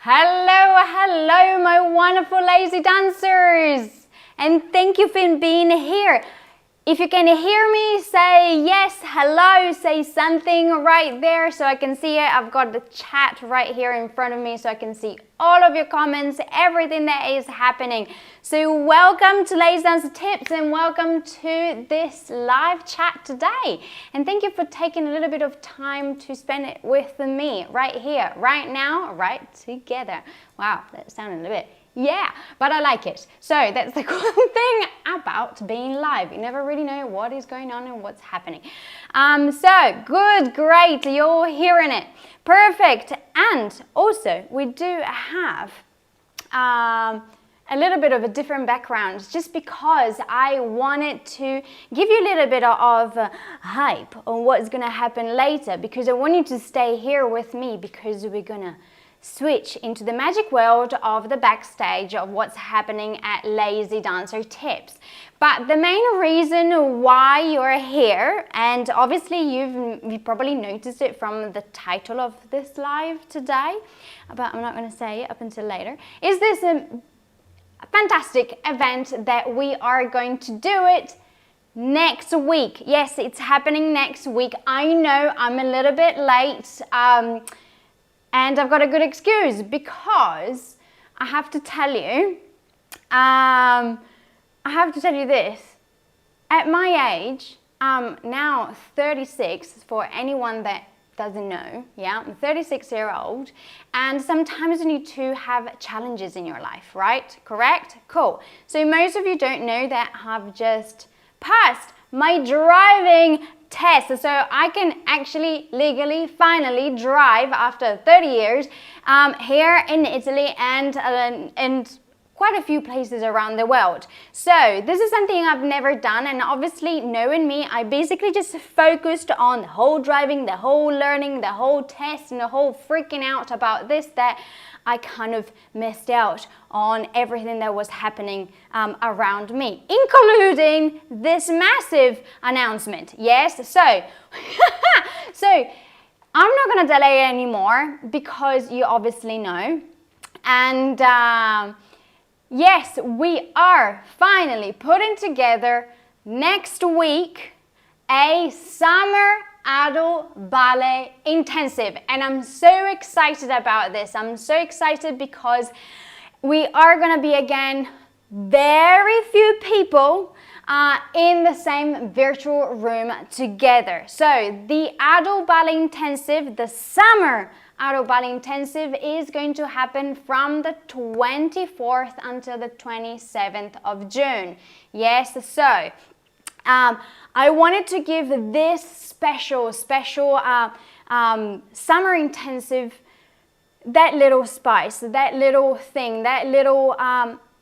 Hello, my wonderful lazy dancers, and thank you for being here. If you can hear me, say yes, hello, say something right there so I can see it. I've got the chat right here in front of me so I can see all of your comments, everything that is happening. So welcome to Lazy Dance Tips and welcome to this live chat today. And thank you for taking a little bit of time to spend it with me right here, right now, right together. Wow, that sounded a bit... yeah, but I like it. So that's the cool thing about being live. You never really know what is going on and what's happening. So good, great, you're hearing it. Perfect. And also we do have a little bit of a different background just because I wanted to give you a little bit of hype on what's going to happen later, because I want you to stay here with me because we're going to switch into the magic world of the backstage of what's happening at Lazy Dancer Tips. But the main reason why you're here, and obviously you've probably noticed it from the title of this live today, but I'm not going to say it up until later, is this a fantastic event that we are going to do it next week. Yes, it's happening next week. I know I'm a little bit late. And I've got a good excuse because I have to tell you, this. At my age, I'm now 36, for anyone that doesn't know, yeah, I'm 36-year-old, and sometimes you need to have challenges in your life, right? Correct? Cool. So most of you don't know that I've just passed my driving test, so I can actually legally finally drive after 30 years here in Italy and quite a few places around the world. So this is something I've never done, and obviously knowing me, I basically just focused on the whole driving, the whole learning, the whole test, and the whole freaking out about this, that I kind of missed out on everything that was happening around me, including this massive announcement. Yes, so, so I'm not going to delay anymore because you obviously know. And yes, we are finally putting together next week a Summer Adult Ballet Intensive, and I'm so excited about this. I'm so excited because we are going to be again very few people in the same virtual room together. So the Adult Ballet Intensive, the Summer Adult Ballet Intensive, is going to happen from the 24th until the 27th of June. Yes, so I wanted to give this special summer intensive that little spice, that little thing, that little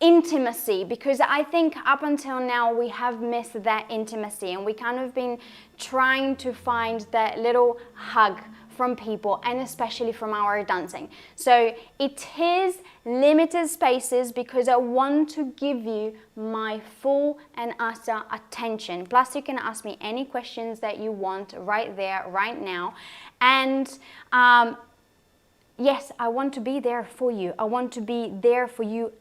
intimacy, because I think up until now we have missed that intimacy, and we kind of been trying to find that little hug from people, and especially from our dancing. So it is limited spaces because I want to give you my full and utter attention. Plus you can ask me any questions that you want right there, right now. And yes, I want to be there for you. I want to be there for you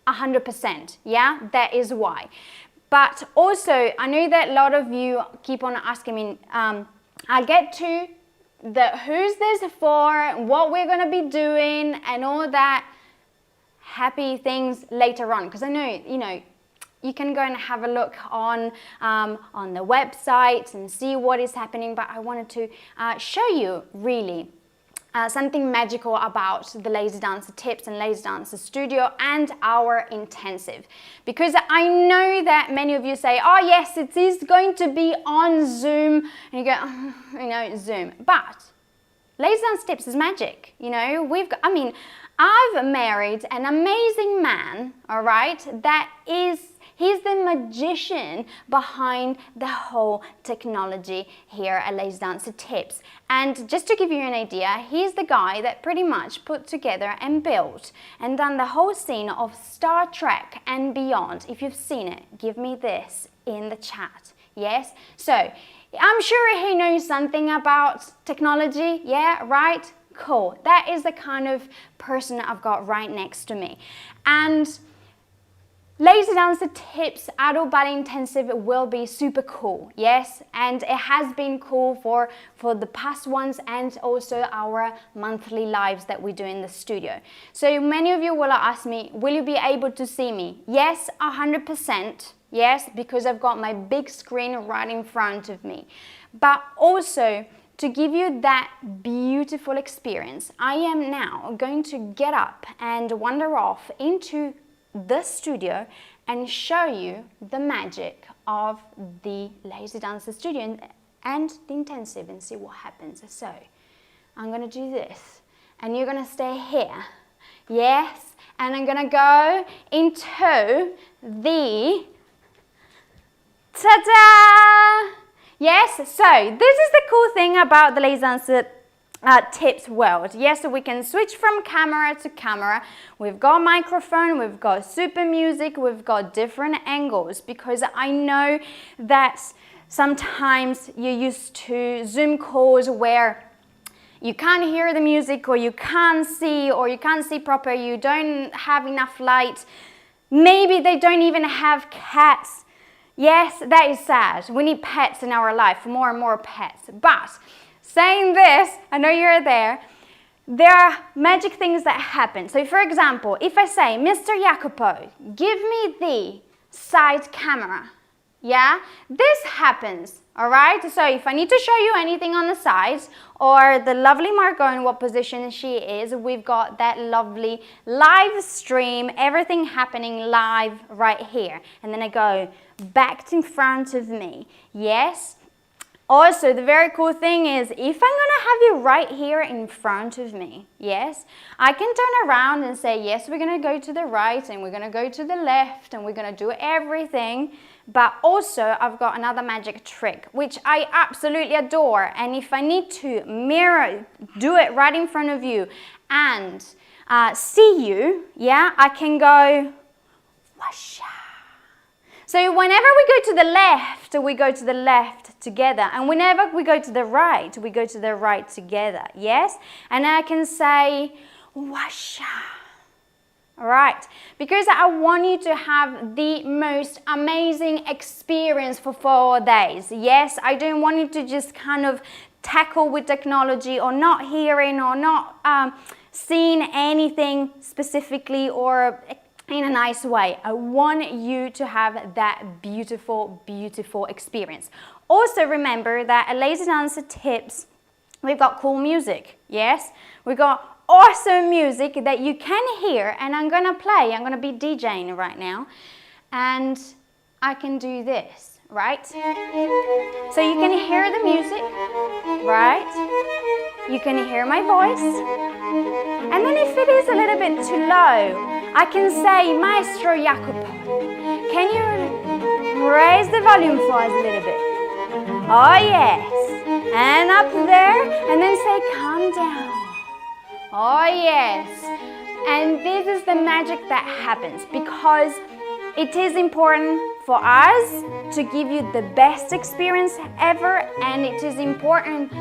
100%. Yeah, that is why. But also, I know that a lot of you keep on asking me, I'll get to the who's this for, what we're going to be doing, and all that happy things later on, because I know, you know, you can go and have a look on the website and see what is happening, but I wanted to show you really something magical about the Lazy Dancer Tips and Lazy Dancer Studio and our intensive, because I know that many of you say, oh yes, it is going to be on Zoom, and you go, oh, you know, Zoom, but Lazy Dancer Tips is magic. You know, we've got, I mean, I've married an amazing man, all right, that is, he's the magician behind the whole technology here at Lazy Dancer Tips. And just to give you an idea, he's the guy that pretty much put together and built and done the whole scene of Star Trek and beyond. If you've seen it, give me this in the chat. Yes? So I'm sure he knows something about technology. Yeah, right? Cool. That is the kind of person I've got right next to me. And Lazy Dancer Tips Adult Ballet Intensive will be super cool, yes, and it has been cool for the past ones and also our monthly lives that we do in the studio. So many of you will ask me, will you be able to see me? Yes, 100%, yes, because I've got my big screen right in front of me. But also, to give you that beautiful experience, I am now going to get up and wander off into the studio and show you the magic of the Lazy Dancer studio and the intensive and see what happens. So I'm going to do this and you're going to stay here. Yes, and I'm going to go into the ta-da! Yes, so this is the cool thing about the Lazy Dancer tips world. Yes, so we can switch from camera to camera. We've got microphone, we've got super music, we've got different angles, because I know that sometimes you're used to Zoom calls where you can't hear the music, or you can't see proper, you don't have enough light. Maybe they don't even have cats. Yes, that is sad. We need pets in our life, more and more pets. But saying this, I know you're there are magic things that happen. So for example, if I say, Mr. Iacopo, give me the side camera, yeah? This happens, all right? So if I need to show you anything on the sides, or the lovely Margot in what position she is, we've got that lovely live stream, everything happening live right here. And then I go back in front of me, yes? Also, the very cool thing is, if I'm going to have you right here in front of me, yes, I can turn around and say, yes, we're going to go to the right and we're going to go to the left and we're going to do everything. But also, I've got another magic trick, which I absolutely adore. And if I need to mirror, do it right in front of you and see you, yeah, I can go, washa. So whenever we go to the left together, and whenever we go to the right together, yes? And I can say, washa. All right, because I want you to have the most amazing experience for 4 days, yes? I don't want you to just kind of tackle with technology or not hearing or not seeing anything specifically or in a nice way. I want you to have that beautiful, beautiful experience. Also remember that at Lazy Dancer Tips, we've got cool music, yes? We've got awesome music that you can hear, and I'm gonna play. I'm gonna be DJing right now, and I can do this, right? So you can hear the music, right? You can hear my voice, and then if it is a little bit too low, I can say, Maestro Iacopo, can you raise the volume for us a little bit? Oh yes, and up there, and then say, calm down. Oh yes, and this is the magic that happens, because it is important for us to give you the best experience ever, and it is important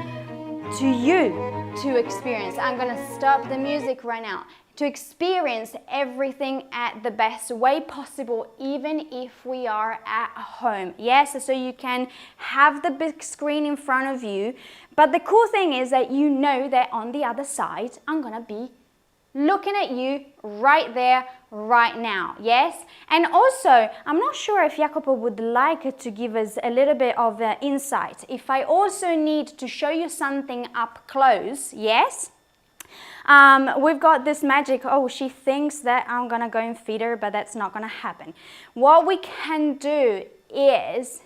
to you to experience. I'm gonna stop the music right now. To experience everything at the best way possible, even if we are at home. Yes, so you can have the big screen in front of you, but the cool thing is that you know that on the other side, I'm gonna be looking at you right there, right now, yes? And also, I'm not sure if Iacopo would like to give us a little bit of insight. If I also need to show you something up close, yes? We've got this magic, oh, she thinks that I'm gonna go and feed her, but that's not gonna happen. What we can do is,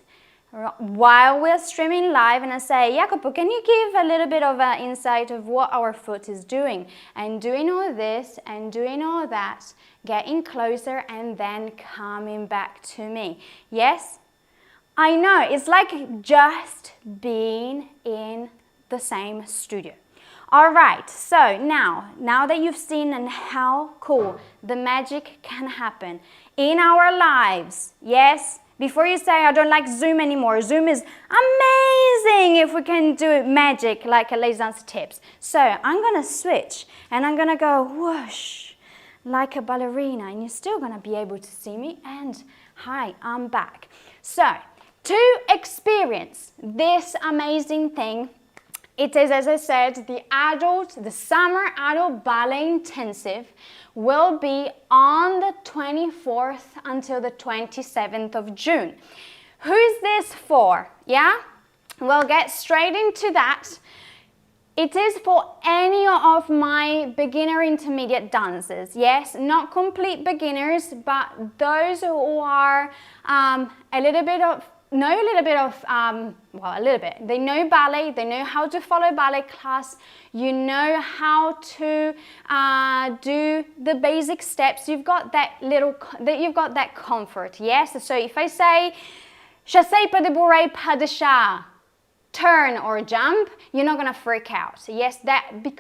while we're streaming live, and I say, Iacopo, can you give a little bit of insight of what our foot is doing? And doing all this and doing all that, getting closer and then coming back to me. Yes? I know, it's like just being in the same studio. All right, so now that you've seen and how cool the magic can happen in our lives, yes, Before you say, I don't like Zoom anymore. Zoom is amazing if we can do magic like a lazy dance tips. So I'm going to switch and I'm going to go whoosh like a ballerina, and you're still going to be able to see me. And hi, I'm back. So to experience this amazing thing, it is, as I said, the Summer Adult Ballet Intensive will be on the 24th until the 27th of June. Who's this for? Yeah? We'll get straight into that. It is for any of my beginner intermediate dancers. Yes, not complete beginners, but those who are a little bit. They know ballet, they know how to follow ballet class, you know how to do the basic steps. You've got that comfort. Yes. So if I say chassé pas de bourrée pas de chat, turn or jump, you're not gonna freak out. Yes,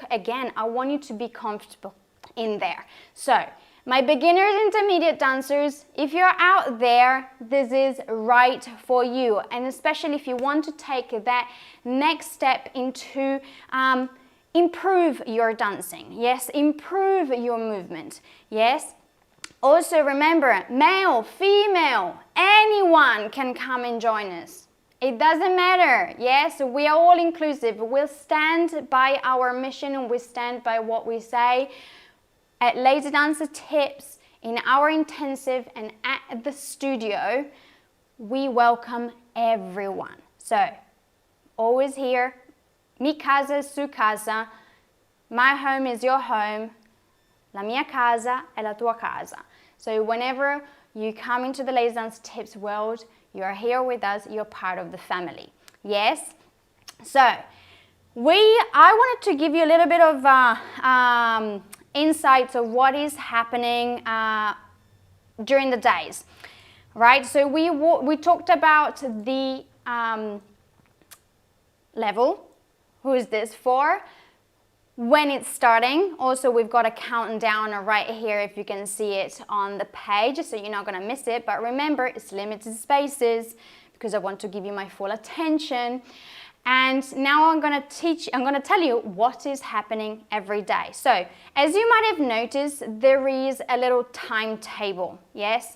again, I want you to be comfortable in there. So my beginners, intermediate dancers, if you're out there, this is right for you. And especially if you want to take that next step into improve your dancing. Yes, improve your movement. Yes. Also remember, male, female, anyone can come and join us. It doesn't matter. Yes, we are all inclusive. We'll stand by our mission and we stand by what we say. At Lazy Dancer Tips, in our intensive and at the studio, we welcome everyone. So, always here, mi casa es su casa, my home is your home, la mia casa è la tua casa. So whenever you come into the Lazy Dancer Tips world, you're here with us, you're part of the family. Yes? So, I wanted to give you a little bit of insights of what is happening during the days, right? So we talked about the level, who is this for, when it's starting. Also, we've got a countdown right here if you can see it on the page, so you're not going to miss it. But remember, it's limited spaces because I want to give you my full attention. And now I'm going to tell you what is happening every day. So, as you might have noticed, there is a little timetable, yes?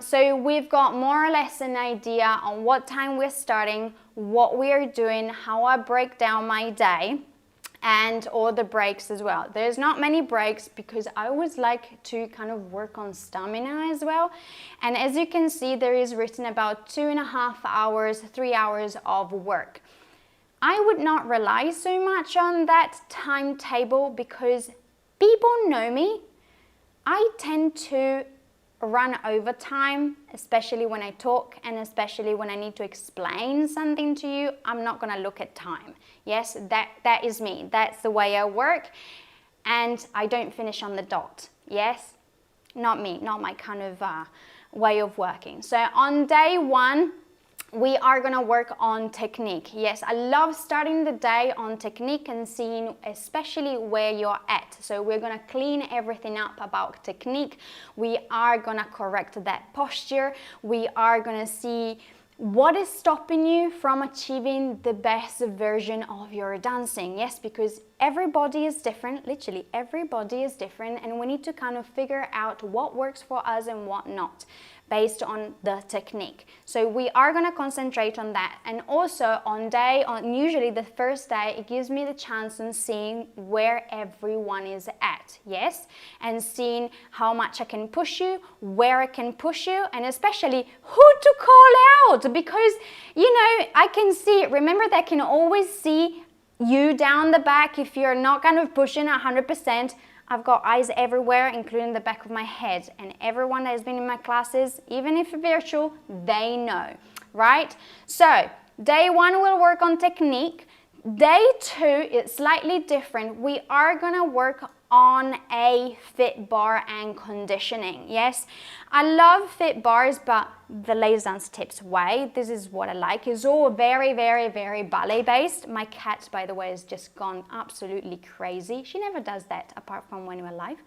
So we've got more or less an idea on what time we're starting, what we are doing, how I break down my day, and all the breaks as well. There's not many breaks because I always like to kind of work on stamina as well. And as you can see, there is written about 2.5 hours, 3 hours of work. I would not rely so much on that timetable because people know me. I tend to run overtime, especially when I talk and especially when I need to explain something to you. I'm not going to look at time. Yes, that is me. That's the way I work, and I don't finish on the dot. Yes, not me, not my kind of way of working. So on day one, we are going to work on technique. Yes, I love starting the day on technique and seeing especially where you're at. So we're going to clean everything up about technique. We are going to correct that posture. We are going to see what is stopping you from achieving the best version of your dancing. Yes, because everybody is different, literally everybody is different, and we need to kind of figure out what works for us and what not, based on the technique. So we are going to concentrate on that. And also on usually the first day, it gives me the chance on seeing where everyone is at, yes? And seeing how much I can push you, where I can push you, and especially who to call out, because, you know, I can see, remember that I can always see you down the back if you're not kind of pushing 100%. I've got eyes everywhere, including the back of my head, and everyone that has been in my classes, even if virtual, they know, right? So, day one we'll work on technique. Day two, it's slightly different. We are gonna work on a fit bar and conditioning, yes? I love fit bars, but the Lazy Dance Tips way, this is what I like, is all very, very, very ballet based. My cat, by the way, has just gone absolutely crazy. She never does that apart from when we're live.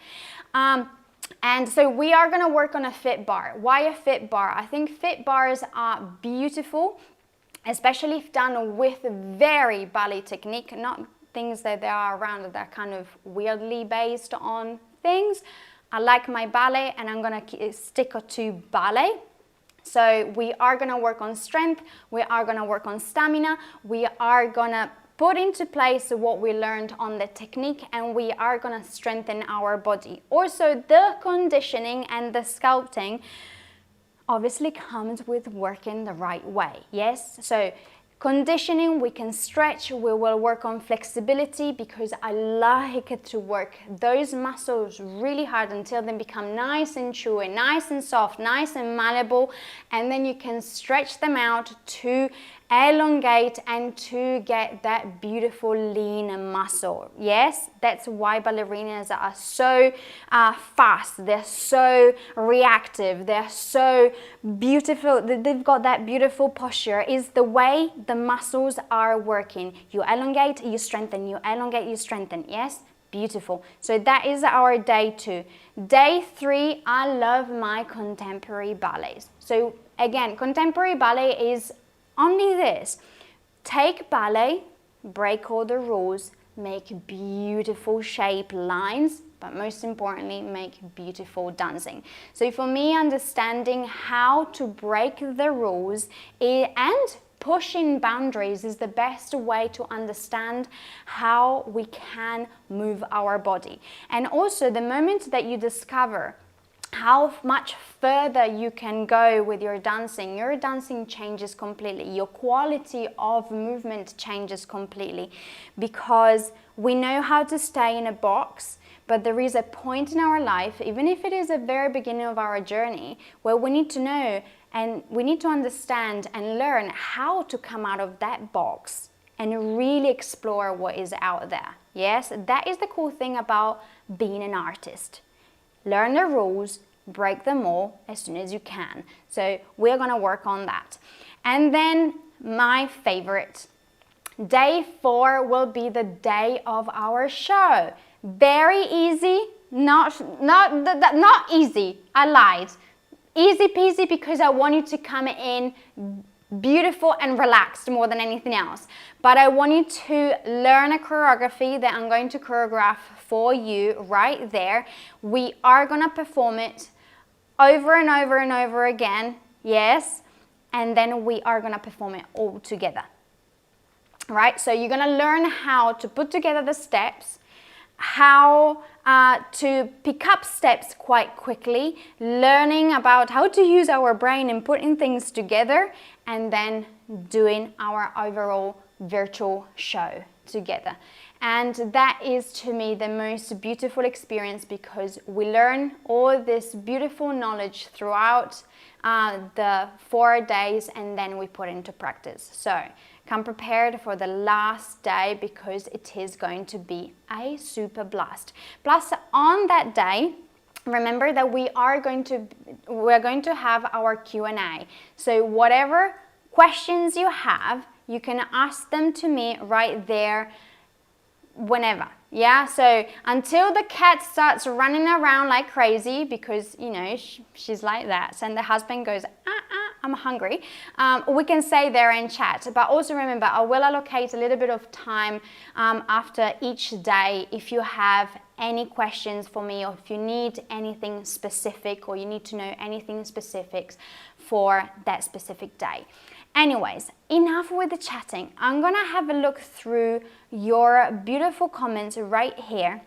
And so we are going to work on a fit bar. Why a fit bar? I think fit bars are beautiful, especially if done with very ballet technique, not things that they are around that are kind of weirdly based on things. I like my ballet and I'm going to stick to ballet. So we are going to work on strength, we are going to work on stamina, we are going to put into place what we learned on the technique, and we are going to strengthen our body. Also, the conditioning and the sculpting obviously comes with working the right way, yes? So conditioning, we can stretch, we will work on flexibility, because I like to work those muscles really hard until they become nice and chewy, nice and soft, nice and malleable, and then you can stretch them out to elongate and to get that beautiful lean muscle. Yes, that's why ballerinas are so fast, they're so reactive, they're so beautiful, they've got that beautiful posture, is the way the muscles are working. You elongate, you strengthen, you elongate, you strengthen. Yes, beautiful. So that is our day 2. Day 3, I love my contemporary ballets. So again, contemporary ballet is only this: take ballet, break all the rules, make beautiful shape lines, but most importantly, make beautiful dancing. So for me, understanding how to break the rules and pushing boundaries is the best way to understand how we can move our body. And also, the moment that you discover how much further you can go with your dancing changes completely. Your quality of movement changes completely, because we know how to stay in a box, but there is a point in our life, even if it is the very beginning of our journey, where we need to know and we need to understand and learn how to come out of that box and really explore what is out there. Yes, that is the cool thing about being an artist. Learn the rules, break them all as soon as you can. So we're going to work on that. And then my favorite, day 4 will be the day of our show. Very easy, not easy, I lied. Easy peasy, because I want you to come in beautiful and relaxed more than anything else. But I want you to learn a choreography that I'm going to choreograph for you right there. We are going to perform it over and over and over again, yes, and then we are going to perform it all together. Right? So you're going to learn how to put together the steps, how to pick up steps quite quickly, learning about how to use our brain and putting things together, and then doing our overall virtual show together. And that is, to me, the most beautiful experience, because we learn all this beautiful knowledge throughout the 4 days, and then we put it into practice. So come prepared for the last day, because it is going to be a super blast. Plus, on that day, remember that we're going to have our Q&A. So whatever questions you have, you can ask them to me right there whenever. Yeah, so until the cat starts running around like crazy, because you know she's like that, and the husband goes, I'm hungry, we can stay there and chat. But also remember, I will allocate a little bit of time after each day if you have any questions for me, or if you need anything specific, or you need to know anything specifics for that specific day. Anyways, enough with the chatting. I'm gonna have a look through your beautiful comments right here.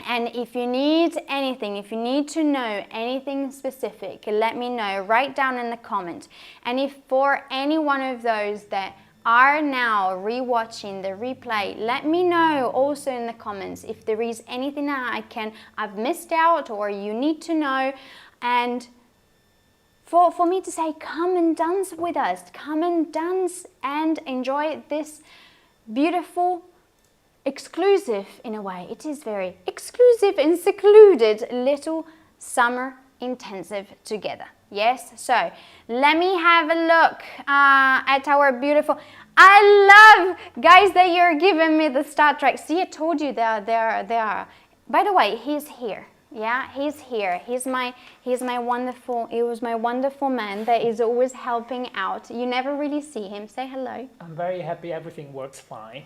And if you need anything, if you need to know anything specific, let me know. Write down in the comment. And if for any one of those that are now rewatching the replay, let me know also in the comments if there is anything that I've missed out or you need to know. And for me to say, come and dance with us, come and dance and enjoy this beautiful, exclusive, in a way, it is very exclusive and secluded little summer intensive together. Yes, so let me have a look at our beautiful, I love, guys, that you're giving me the Star Trek. See, I told you they are. By the way, he's here. Yeah, he's here. He was my wonderful man that is always helping out. You never really see him. Say hello. I'm very happy everything works fine.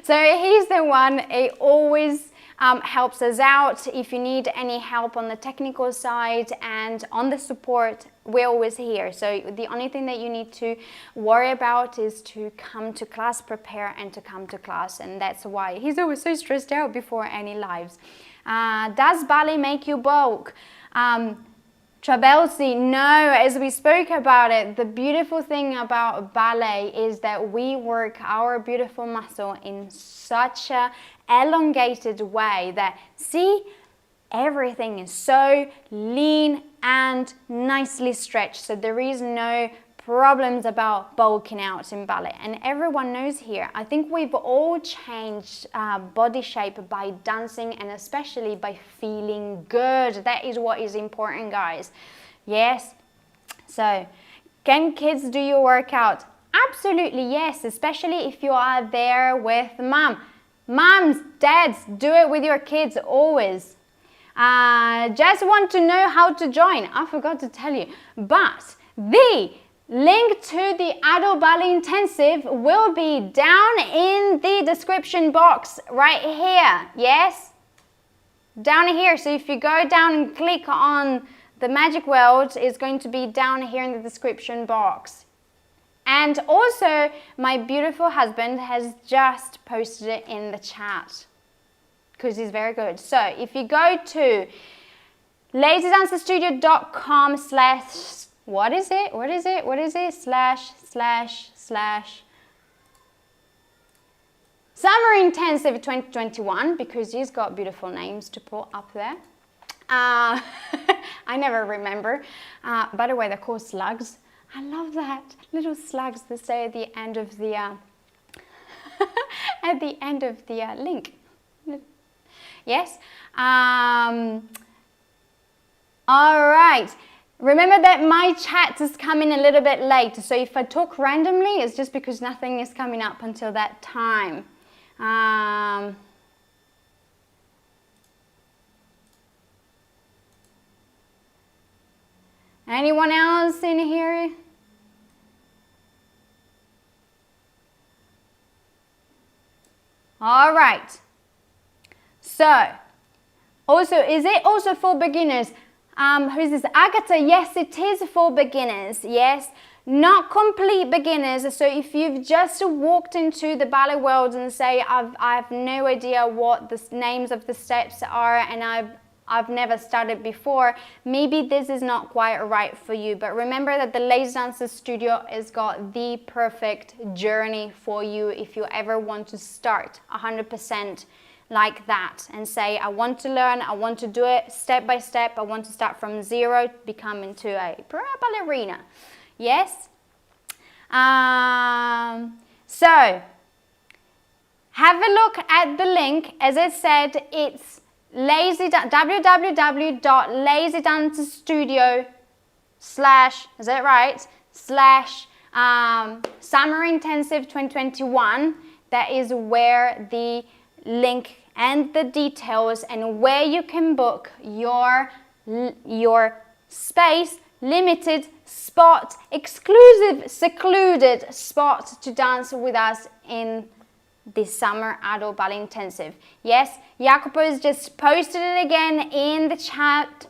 So he's the one, he always helps us out. If you need any help on the technical side and on the support, we're always here. So the only thing that you need to worry about is to come to class, prepare and to come to class. And that's why he's always so stressed out before any lives. Does ballet make you bulk? Trabelsi, no, as we spoke about it, the beautiful thing about ballet is that we work our beautiful muscle in such a elongated way that, see, everything is so lean and nicely stretched. So there is no problems about bulking out in ballet, and everyone knows here. I think we've all changed body shape by dancing and especially by feeling good. That is what is important, guys. Yes. So can kids do your workout? Absolutely yes, especially if you are there with mom. Moms, dads, do it with your kids always. Just want to know how to join. I forgot to tell you, but the link to the Adult Ballet Intensive will be down in the description box right here. Yes? Down here. So if you go down and click on the Magic World, it's going to be down here in the description box. And also, my beautiful husband has just posted it in the chat because he's very good. So if you go to lazydancerstudio.com/ what is it? Summer Intensive 2021, because he's got beautiful names to put up there. I never remember. By the way, they're called slugs. I love that. Little slugs that stay at the end of the at the end of the link. Yes. All right. Remember that my chat is coming a little bit late, so if I talk randomly, it's just because nothing is coming up until that time. Anyone else in here? All right. So, also, is it also for beginners? Who's this? Agatha, yes, it is for beginners, yes. Not complete beginners, so if you've just walked into the ballet world and say, I have no idea what the names of the steps are and I've never started before, maybe this is not quite right for you. But remember that the Lazy Dancer Studio has got the perfect journey for you if you ever want to start 100%. Like that and say, I want to learn, I want to do it step by step, I want to start from zero, become into a pro ballerina. Yes? So, have a look at the link. As I said, it's www.lazydancerstudio/ is that right? / Summer Intensive 2021. That is where the link and the details and where you can book your space, limited spot, exclusive, secluded spot to dance with us in the Summer Adult Ballet Intensive. Yes, Iacopo has just posted it again in the chat.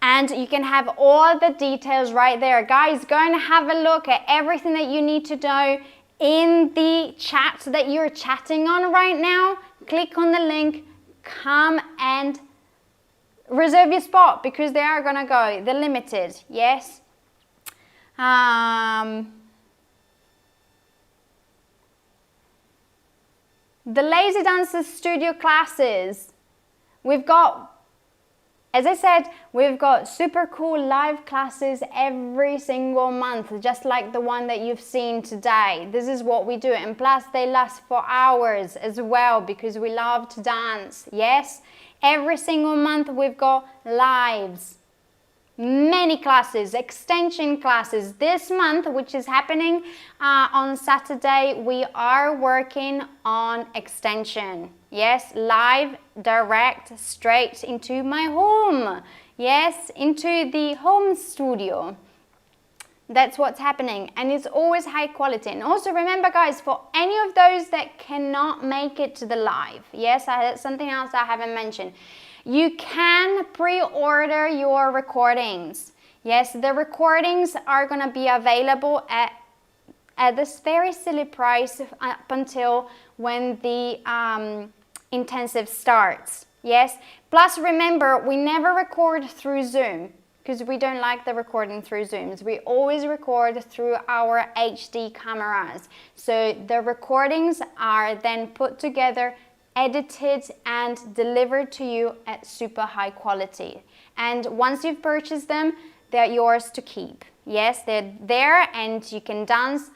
And you can have all the details right there. Guys, go and have a look at everything that you need to know in the chat that you're chatting on right now. Click on the link, come and reserve your spot because they are gonna go. They're limited, yes. The Lazy Dancer Studio classes, we've got, as I said, we've got super cool live classes every single month, just like the one that you've seen today. This is what we do, and plus they last for hours as well because we love to dance, yes? Every single month we've got lives. many classes, extension classes. This month, which is happening on Saturday, we are working on extension. Yes, live, direct, straight into my home. Yes, into the home studio. That's what's happening, and it's always high quality. And also remember, guys, for any of those that cannot make it to the live, yes, that's something else I haven't mentioned. You can pre-order your recordings. Yes, the recordings are going to be available at this very silly price up until when the intensive starts. Yes, plus remember, we never record through Zoom because we don't like the recording through Zooms. We always record through our HD cameras. So the recordings are then put together, edited and delivered to you at super high quality. And once you've purchased them, they're yours to keep. Yes, they're there and you can dance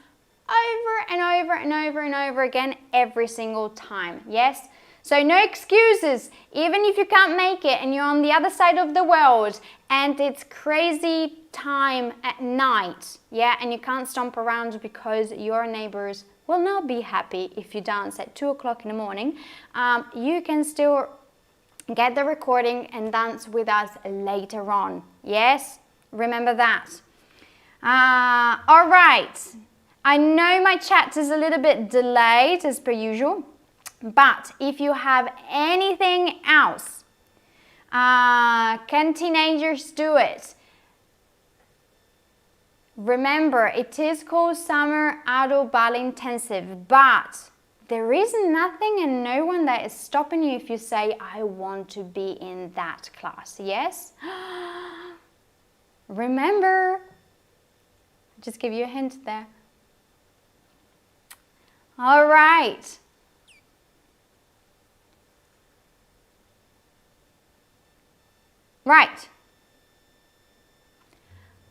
over and over and over and over again every single time. Yes, so no excuses. Even if you can't make it and you're on the other side of the world and it's crazy time at night, yeah, and you can't stomp around because your neighbors will not be happy if you dance at 2 o'clock in the morning, you can still get the recording and dance with us later on. Yes, remember that. All right, I know my chat is a little bit delayed as per usual, but if you have anything else, can teenagers do it? Remember, it is called Summer Adult Ballet Intensive, but there is nothing and no one that is stopping you if you say, I want to be in that class, yes? Remember, just give you a hint there. All right. Right.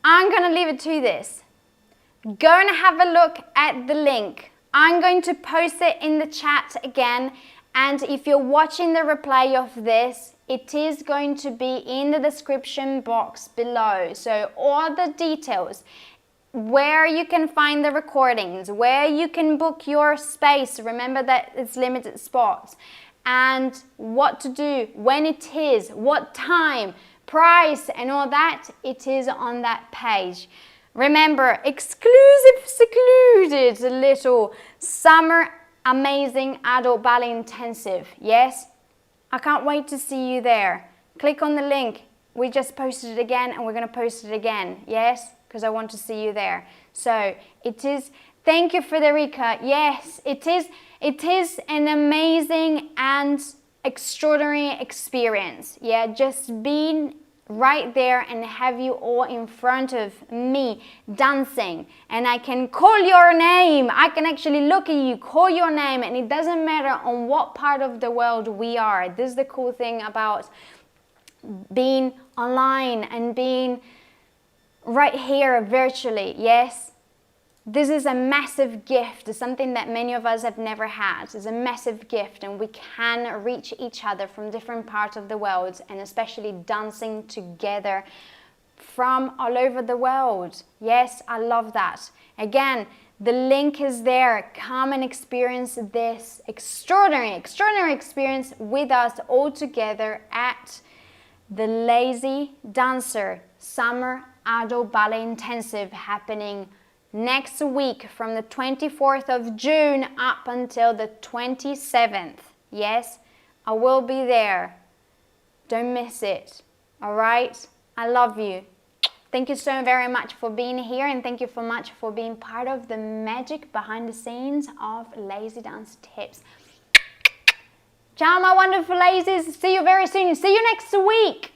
I'm going to leave it to this. Go and have a look at the link. I'm going to post it in the chat again. And if you're watching the replay of this, it is going to be in the description box below. So all the details, where you can find the recordings, where you can book your space. Remember that it's limited spots. And what to do, when it is, what time, price and all that, it is on that page. Remember, exclusive, secluded little summer amazing adult ballet intensive. Yes, I can't wait to see you there. Click on the link. We just posted it again and we're going to post it again. Yes, because I want to see you there. So it is, thank you Federica. Yes, it is an amazing and extraordinary experience. Yeah, just being right there and have you all in front of me dancing, and I can call your name. I can actually look at you, call your name, and it doesn't matter on what part of the world we are. This is the cool thing about being online and being right here virtually. Yes, this is a massive gift, something that many of us have never had. It's a massive gift, and we can reach each other from different parts of the world, and especially dancing together from all over the world. Yes, I love that. Again, the link is there. Come and experience this extraordinary experience with us all together at the Lazy Dancer Summer Adult Ballet Intensive, happening next week from the 24th of June up until the 27th. Yes, I will be there. Don't miss it. All right? I love you. Thank you so very much for being here, and thank you so much for being part of the magic behind the scenes of Lazy Dance Tips. Ciao, my wonderful lazies. See you very soon. See you next week.